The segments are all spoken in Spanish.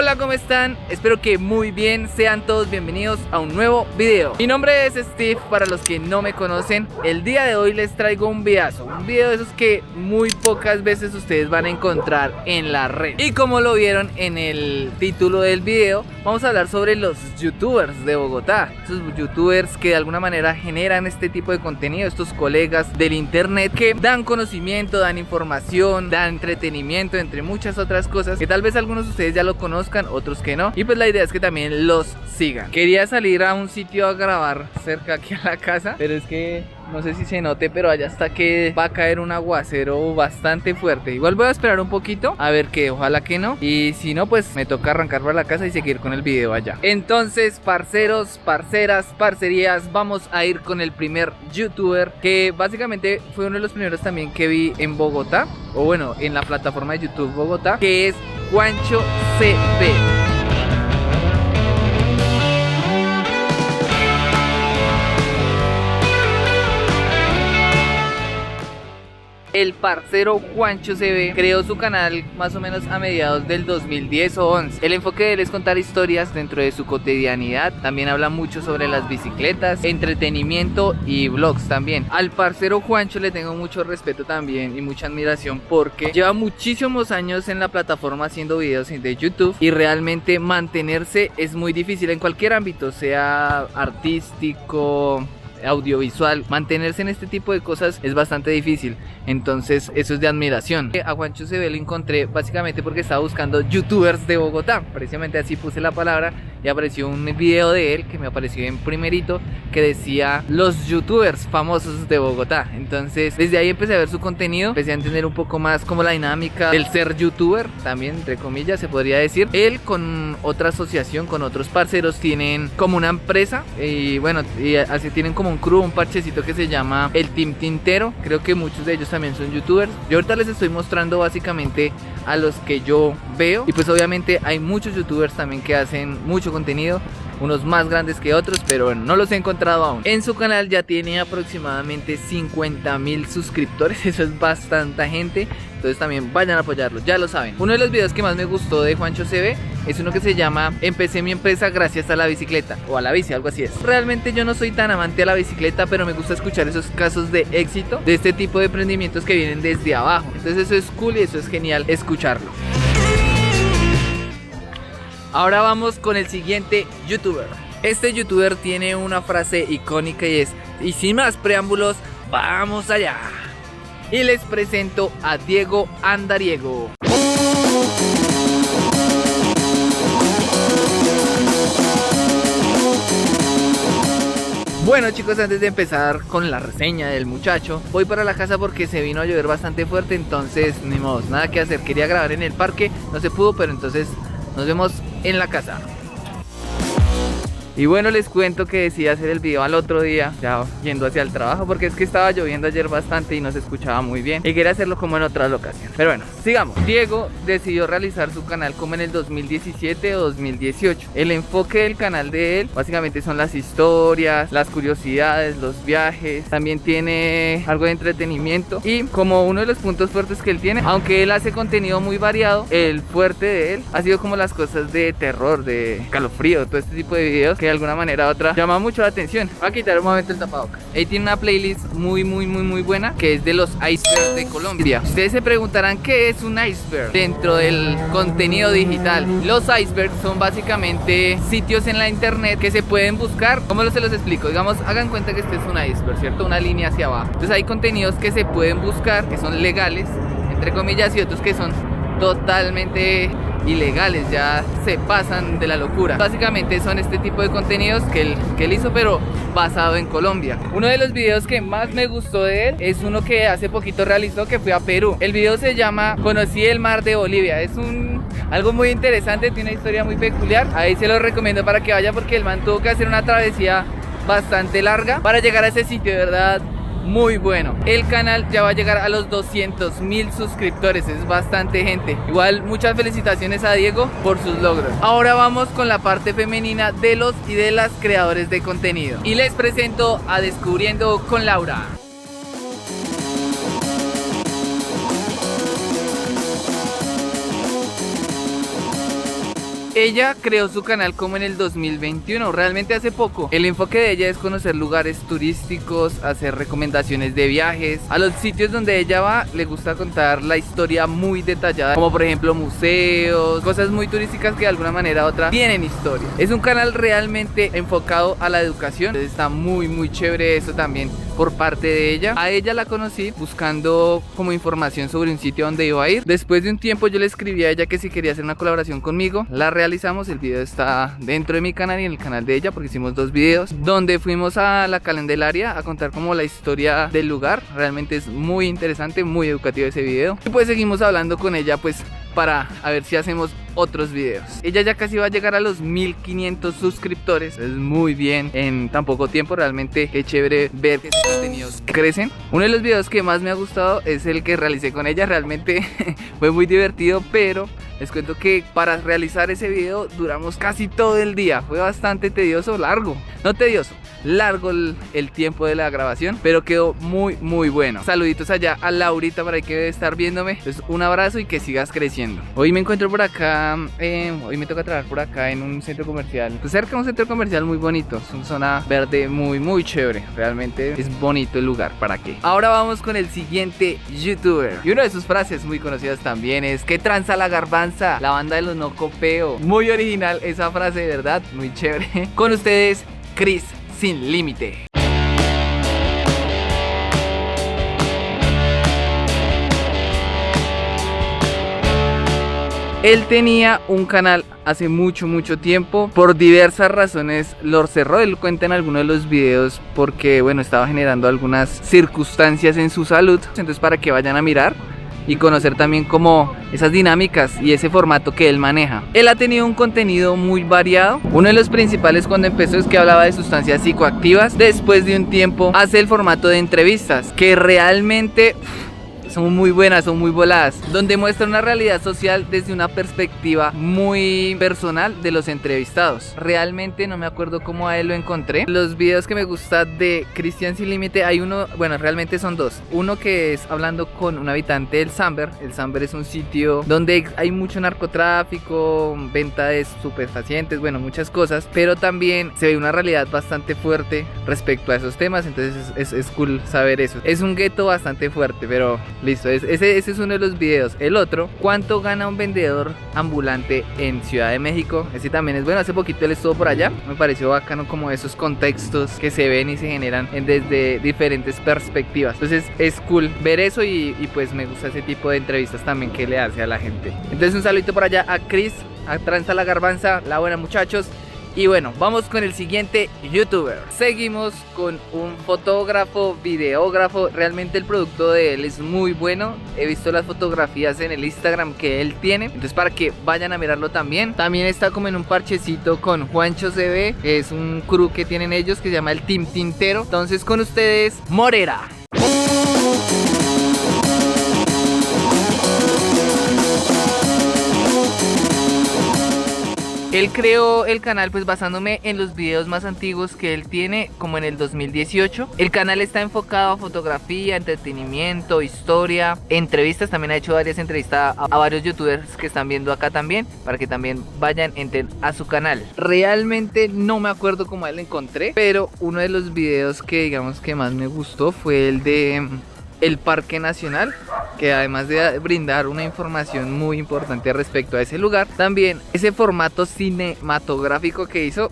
Hola, ¿cómo están? Espero que muy bien, sean todos bienvenidos a un nuevo video. Mi nombre es Steve, para los que no me conocen. El día de hoy les traigo un videazo, un video de esos que muy pocas veces ustedes van a encontrar en la red. Y como lo vieron en el título del video, vamos a hablar sobre los youtubers de Bogotá. Esos youtubers que de alguna manera generan este tipo de contenido, estos colegas del internet que dan conocimiento, dan información, dan entretenimiento, entre muchas otras cosas que tal vez algunos de ustedes ya lo conozcan, otros que no, y pues la idea es que también los sigan. Quería salir a un sitio a grabar cerca aquí a la casa, pero es que no sé si se note, pero allá está que va a caer un aguacero bastante fuerte. Igual voy a esperar un poquito, a ver que ojalá que no, y si no pues me toca arrancar para la casa y seguir con el video allá. Entonces, parceros, parceras, parcerías, vamos a ir con el primer youtuber, que básicamente fue uno de los primeros también que vi en Bogotá, o bueno, en la plataforma de YouTube Bogotá, que es Juancho CB. El parcero Juancho CB creó su canal más o menos a mediados del 2010 o 11. El enfoque de él es contar historias dentro de su cotidianidad. También habla mucho sobre las bicicletas, entretenimiento y vlogs también. Al parcero Juancho le tengo mucho respeto también y mucha admiración, porque lleva muchísimos años en la plataforma haciendo videos de YouTube, y realmente mantenerse es muy difícil en cualquier ámbito, sea artístico, audiovisual. Mantenerse en este tipo de cosas es bastante difícil, entonces eso es de admiración. A Juancho CB lo encontré básicamente porque estaba buscando youtubers de Bogotá, precisamente así puse la palabra y apareció un video de él que me apareció en primerito, que decía los youtubers famosos de Bogotá. Entonces desde ahí empecé a ver su contenido, empecé a entender un poco más como la dinámica del ser youtuber, también entre comillas se podría decir. Él con otra asociación, con otros parceros, tienen como una empresa, y bueno, y así tienen como un crew, un parchecito que se llama el Team Tintero. Creo que muchos de ellos también son youtubers. Yo ahorita les estoy mostrando básicamente a los que yo veo, y pues obviamente hay muchos youtubers también que hacen mucho contenido, unos más grandes que otros, pero bueno, no los he encontrado aún. En su canal ya tiene aproximadamente 50.000 suscriptores, eso es bastante gente, entonces también vayan a apoyarlo, ya lo saben. Uno de los videos que más me gustó de Juancho CB es uno que se llama Empecé mi empresa gracias a la bicicleta, o a la bici, algo así es. Realmente yo no soy tan amante a la bicicleta, pero me gusta escuchar esos casos de éxito, de este tipo de emprendimientos que vienen desde abajo. Entonces eso es cool y eso es genial escucharlo. Ahora vamos con el siguiente youtuber. Este youtuber tiene una frase icónica y es: y sin más preámbulos, vamos allá. Y les presento a Diego Andariego. Bueno chicos, antes de empezar con la reseña del muchacho, voy para la casa porque se vino a llover bastante fuerte, entonces ni modo, nada que hacer. Quería grabar en el parque, no se pudo, pero entonces nos vemos en la casa. Y bueno, les cuento que decidí hacer el video al otro día, ya yendo hacia el trabajo, porque es que estaba lloviendo ayer bastante y no se escuchaba muy bien, y quería hacerlo como en otras locaciones. Pero bueno, sigamos. Diego decidió realizar su canal como en el 2017 o 2018. El enfoque del canal de él básicamente son las historias, las curiosidades, los viajes. También tiene algo de entretenimiento, y como uno de los puntos fuertes que él tiene, aunque él hace contenido muy variado, el fuerte de él ha sido como las cosas de terror, de escalofrío, todo este tipo de videos que de alguna manera u otra llama mucho la atención. Voy a quitar un momento el tapabocas. Ahí tiene una playlist muy buena, que es de los icebergs de Colombia. Ustedes se preguntarán qué es un iceberg dentro del contenido digital. Los icebergs son básicamente sitios en la internet que se pueden buscar. ¿Cómo se los explico? Digamos, hagan cuenta que este es un iceberg, ¿cierto? Una línea hacia abajo. Entonces hay contenidos que se pueden buscar, que son legales, entre comillas, y otros que son totalmente ilegales, ya se pasan de la locura. Básicamente son este tipo de contenidos que él hizo, pero basado en Colombia. Uno de los videos que más me gustó de él es uno que hace poquito realizó, que fue a Perú. El video se llama Conocí el mar de Bolivia. Es algo muy interesante, tiene una historia muy peculiar. Ahí se lo recomiendo para que vaya, porque el man tuvo que hacer una travesía bastante larga para llegar a ese sitio, de verdad. Muy bueno. El canal ya va a llegar a los 200.000 suscriptores, es bastante gente. Igual muchas felicitaciones a Diego por sus logros. Ahora vamos con la parte femenina de los y de las creadores de contenido, y les presento a Descubriendo con Laura. Ella creó su canal como en el 2021, realmente hace poco. El enfoque de ella es conocer lugares turísticos, hacer recomendaciones de viajes. A los sitios donde ella va le gusta contar la historia muy detallada, como por ejemplo museos, cosas muy turísticas que de alguna manera u otra tienen historia. Es un canal realmente enfocado a la educación. Entonces está muy chévere eso también por parte de ella. A ella la conocí buscando como información sobre un sitio donde iba a ir. Después de un tiempo yo le escribí a ella que si quería hacer una colaboración conmigo. La realizamos, el video está dentro de mi canal y en el canal de ella, porque hicimos 2 videos donde fuimos a la Candelaria a contar como la historia del lugar. Realmente es muy interesante, muy educativo ese video. Y pues seguimos hablando con ella pues para a ver si hacemos otros videos. Ella ya casi va a llegar a los 1500 suscriptores. Es muy bien en tan poco tiempo. Realmente qué chévere ver que sus contenidos crecen. Uno de los videos que más me ha gustado es el que realicé con ella. Realmente fue muy divertido, pero les cuento que para realizar ese video duramos casi todo el día. Fue bastante tedioso, largo. No tedioso, largo el tiempo de la grabación, pero quedó muy bueno. Saluditos allá a Laurita por ahí que debe estar viéndome. Entonces un abrazo y que sigas creciendo. Hoy me encuentro por acá, hoy me toca trabajar por acá en un centro comercial, pues cerca de un centro comercial muy bonito. Es una zona verde muy chévere. Realmente es bonito el lugar, ¿para qué? Ahora vamos con el siguiente youtuber. Y una de sus frases muy conocidas también es: ¿qué tranza la garbanza? La banda de los no copeo. Muy original esa frase, de verdad, muy chévere. Con ustedes, Chris Sin Límite. Él tenía un canal hace mucho tiempo. Por diversas razones lo cerró. Él cuenta en alguno de los videos porque, bueno, estaba generando algunas circunstancias en su salud. Entonces para que vayan a mirar y conocer también como esas dinámicas y ese formato que él maneja. Él ha tenido un contenido muy variado. Uno de los principales cuando empezó es que hablaba de sustancias psicoactivas. Después de un tiempo hace el formato de entrevistas, que realmente son muy buenas, son muy voladas, donde muestra una realidad social desde una perspectiva muy personal de los entrevistados. Realmente no me acuerdo cómo a él lo encontré. Los videos que me gustan de Cristian Sin Límite, hay uno, bueno, realmente son 2. Uno que es hablando con un habitante del Samber. El Samber es un sitio donde hay mucho narcotráfico, venta de estupefacientes, bueno, muchas cosas, pero también se ve una realidad bastante fuerte respecto a esos temas. Entonces es cool saber eso. Es un gueto bastante fuerte, pero listo, ese es uno de los videos. El otro, ¿cuánto gana un vendedor ambulante en Ciudad de México? Ese también es bueno. Hace poquito él estuvo por allá. Me pareció bacano como esos contextos que se ven y se generan desde diferentes perspectivas. Entonces es cool ver eso y pues me gusta ese tipo de entrevistas también que le hace a la gente. Entonces un saludito por allá a Chris, a Tranza la Garbanza, la buena muchachos. Y bueno, vamos con el siguiente youtuber. Seguimos con un fotógrafo, videógrafo. Realmente el producto de él es muy bueno. He visto las fotografías en el Instagram que él tiene, entonces para que vayan a mirarlo también. También está como en un parchecito con Juancho CB, que es un crew que tienen ellos que se llama el Team Tintero. Entonces con ustedes, Morera. Él creó el canal pues basándome en los videos más antiguos que él tiene, como en el 2018. El canal está enfocado a fotografía, entretenimiento, historia, entrevistas. También ha hecho varias entrevistas a varios youtubers que están viendo acá también, para que también vayan a su canal. Realmente no me acuerdo cómo él lo encontré, pero uno de los videos que digamos que más me gustó fue el de el Parque Nacional, que además de brindar una información muy importante respecto a ese lugar, también ese formato cinematográfico que hizo,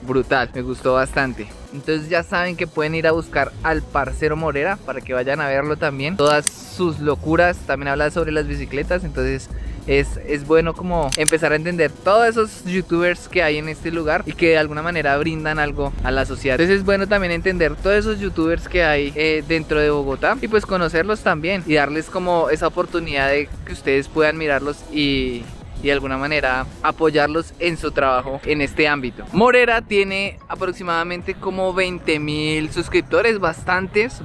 brutal, me gustó bastante. Entonces ya saben que pueden ir a buscar al parcero Morera para que vayan a verlo también. Todas sus locuras, también habla sobre las bicicletas, entonces es bueno como empezar a entender todos esos youtubers que hay en este lugar y que de alguna manera brindan algo a la sociedad. Entonces es bueno también entender todos esos youtubers que hay dentro de Bogotá y pues conocerlos también y darles como esa oportunidad de que ustedes puedan mirarlos y de alguna manera apoyarlos en su trabajo en este ámbito. Morera tiene aproximadamente como 20.000 suscriptores, bastantes,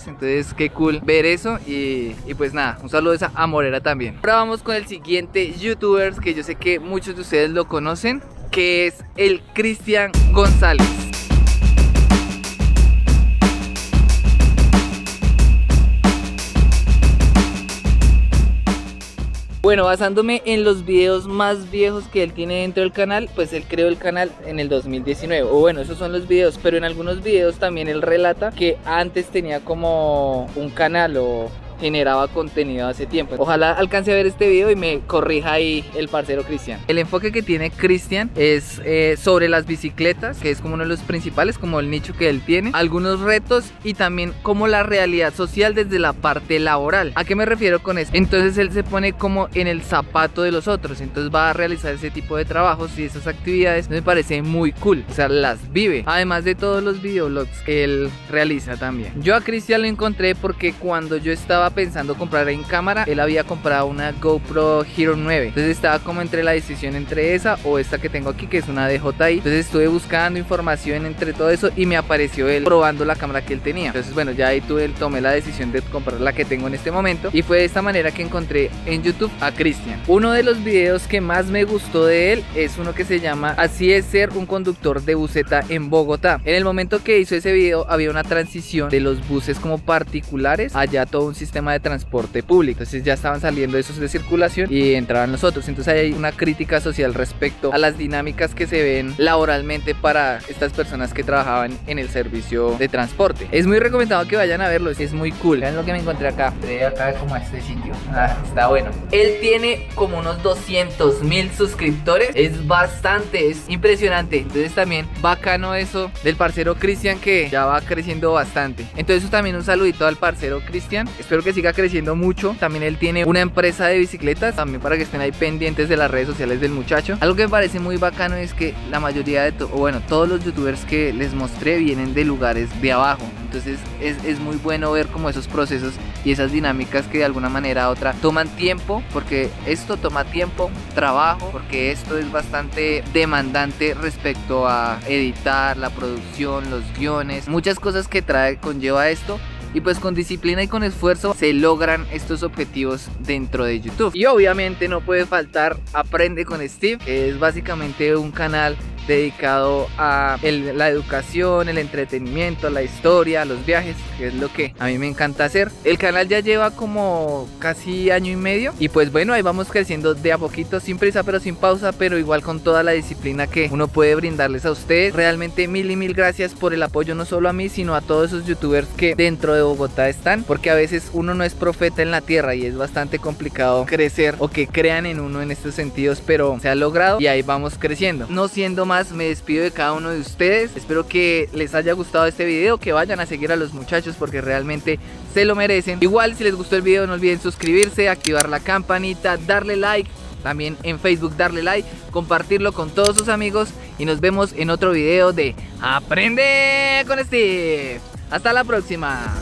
entonces qué cool ver eso y pues nada, un saludo a Morera también. Ahora vamos con el siguiente youtuber que yo sé que muchos de ustedes lo conocen, que es el Cristian González. Bueno, basándome en los videos más viejos que él tiene dentro del canal, pues él creó el canal en el 2019. O bueno, esos son los videos, pero en algunos videos también él relata que antes tenía como un canal o generaba contenido hace tiempo. Ojalá alcance a ver este video y me corrija ahí el parcero Cristian. El enfoque que tiene Cristian es sobre las bicicletas, que es como uno de los principales, como el nicho que él tiene, algunos retos y también como la realidad social desde la parte laboral. ¿A qué me refiero con esto? Entonces él se pone como en el zapato de los otros, entonces va a realizar ese tipo de trabajos y esas actividades. Me parece muy cool, o sea, las vive, además de todos los videoblogs que él realiza también. Yo a Cristian lo encontré porque cuando yo estaba pensando comprar en cámara, él había comprado una GoPro Hero 9, entonces estaba como entre la decisión entre esa o esta que tengo aquí, que es una DJI. Entonces estuve buscando información entre todo eso y me apareció él probando la cámara que él tenía. Entonces bueno, ya ahí tomé la decisión de comprar la que tengo en este momento y fue de esta manera que encontré en YouTube a Cristian. Uno de los videos que más me gustó de él es uno que se llama Así es ser un conductor de buseta en Bogotá. En el momento que hizo ese video había una transición de los buses como particulares allá todo un sistema de transporte público, entonces ya estaban saliendo esos de circulación y entraban los otros. Entonces hay una crítica social respecto a las dinámicas que se ven laboralmente para estas personas que trabajaban en el servicio de transporte. Es muy recomendado que vayan a verlo, es muy cool. Vean lo que me encontré acá, acá como este sitio. Está bueno. Él tiene como unos 200,000 suscriptores, es bastante, es impresionante. Entonces también bacano eso del parcero Cristian, que ya va creciendo bastante. Entonces también un saludito al parcero Cristian, espero que siga creciendo mucho. También él tiene una empresa de bicicletas, también para que estén ahí pendientes de las redes sociales del muchacho. Algo que me parece muy bacano es que la mayoría de todos los youtubers que les mostré vienen de lugares de abajo. Entonces es muy bueno ver como esos procesos y esas dinámicas que de alguna manera u otra toman tiempo, porque esto toma tiempo, trabajo, porque esto es bastante demandante respecto a editar, la producción, los guiones, muchas cosas que conlleva esto. Y pues con disciplina y con esfuerzo se logran estos objetivos dentro de YouTube. Y obviamente no puede faltar Aprende con Steve, que es básicamente un canal dedicado a la educación, el entretenimiento, la historia, los viajes, que es lo que a mí me encanta hacer. El canal ya lleva como casi año y medio y pues bueno, ahí vamos creciendo de a poquito, sin prisa pero sin pausa, pero igual con toda la disciplina que uno puede brindarles a ustedes. Realmente mil y mil gracias por el apoyo, no solo a mí sino a todos esos youtubers que dentro de Bogotá están, porque a veces uno no es profeta en la tierra y es bastante complicado crecer o que crean en uno en estos sentidos, pero se ha logrado y ahí vamos creciendo. No siendo más, me despido de cada uno de ustedes. Espero que les haya gustado este video, que vayan a seguir a los muchachos porque realmente se lo merecen. Igual si les gustó el video no olviden suscribirse, activar la campanita, darle like, también en Facebook darle like, compartirlo con todos sus amigos y nos vemos en otro video de Aprende con Steve. Hasta la próxima.